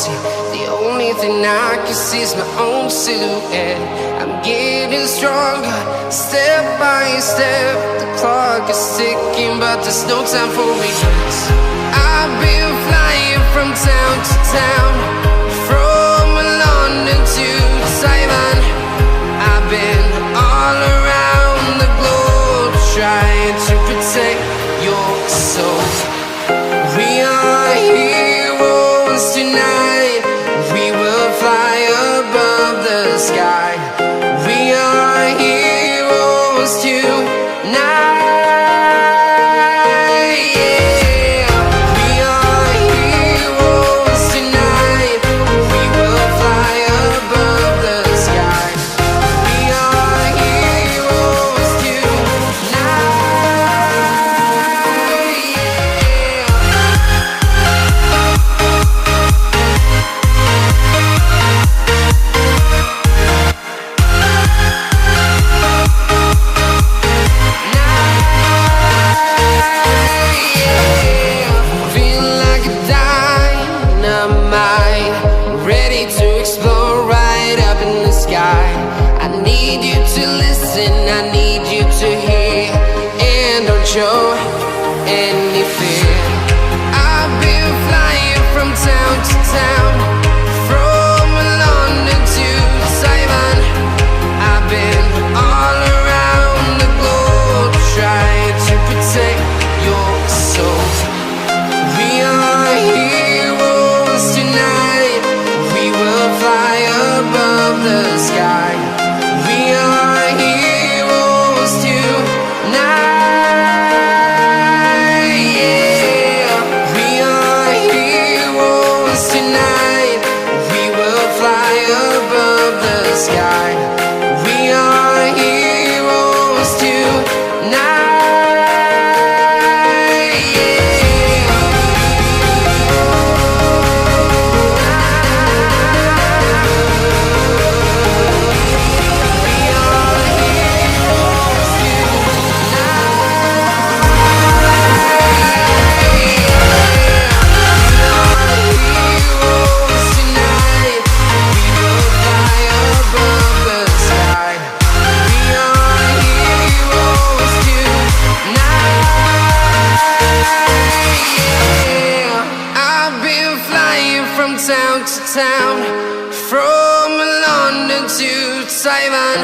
reality. The only thing I can see is my own silhouette. I'm getting stronger, step by step. The clock is ticking, but there's no time for regrets. I've been flying from town to town, from London to Taiwan. I've been all around the globe, trying to protect your soul. We are heroes tonight. We will fly above the sky. We are heroes tonight. Show any fear. I've been flying from town to town, from London to Taiwan. I've been all around the globe, trying to protect your soul. We are heroes tonight. We will fly above the sky. We are heroes tonight. Town to town, from London to Taiwan.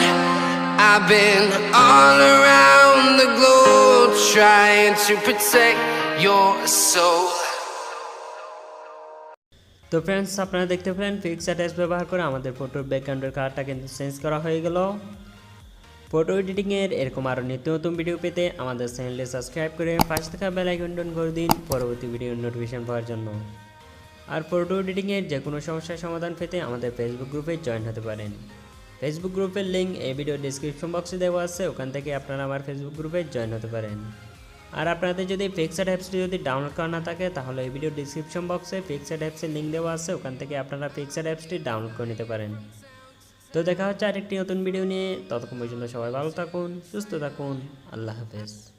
I've been all around the globe, trying to protect your soul. তো friends আপনারা দেখতে পেলেন PicsArt apps ব্যবহার করে আমাদের ফটোর ব্যাকগ্রাউন্ডের কালারটা কিন্তু চেঞ্জ করা হয়ে গেল। ফটো এডিটিং এর এরকম আরো নিত্য নতুন ভিডিও পেতে আমাদের চ্যানেলটি সাবস্ক্রাইব করে পাশে থাকা বেল আইকনটি অন করে দিন পরবর্তী ভিডিওর নোটিফিকেশন পাওয়ার জন্য। আর ফটো এডিটিং এর যে কোনো সমস্যার সমাধান পেতে আমাদের ফেসবুক গ্রুপে জয়েন হতে পারেন। ফেসবুক গ্রুপের লিংক এই ভিডিও ডেসক্রিপশন বক্সে দেওয়া আছে, ওখান থেকে আপনারা আমার ফেসবুক গ্রুপে জয়েন হতে পারেন। আর আপনাদের যদি পিক্সার্ট অ্যাপসটি যদি ডাউনলোড করা না থাকে তাহলে এই ভিডিও ডেসক্রিপশন বক্সে পিক্সার্ট অ্যাপসের লিংক দেওয়া আছে, ওখান থেকে আপনারা পিক্সার্ট অ্যাপসটি ডাউনলোড করে নিতে পারেন। তো দেখা হচ্ছে আরেকটি নতুন ভিডিও নিয়ে, ততক্ষণ পর্যন্ত সবাই ভালো থাকুন, সুস্থ থাকুন, আল্লাহ হাফেজ।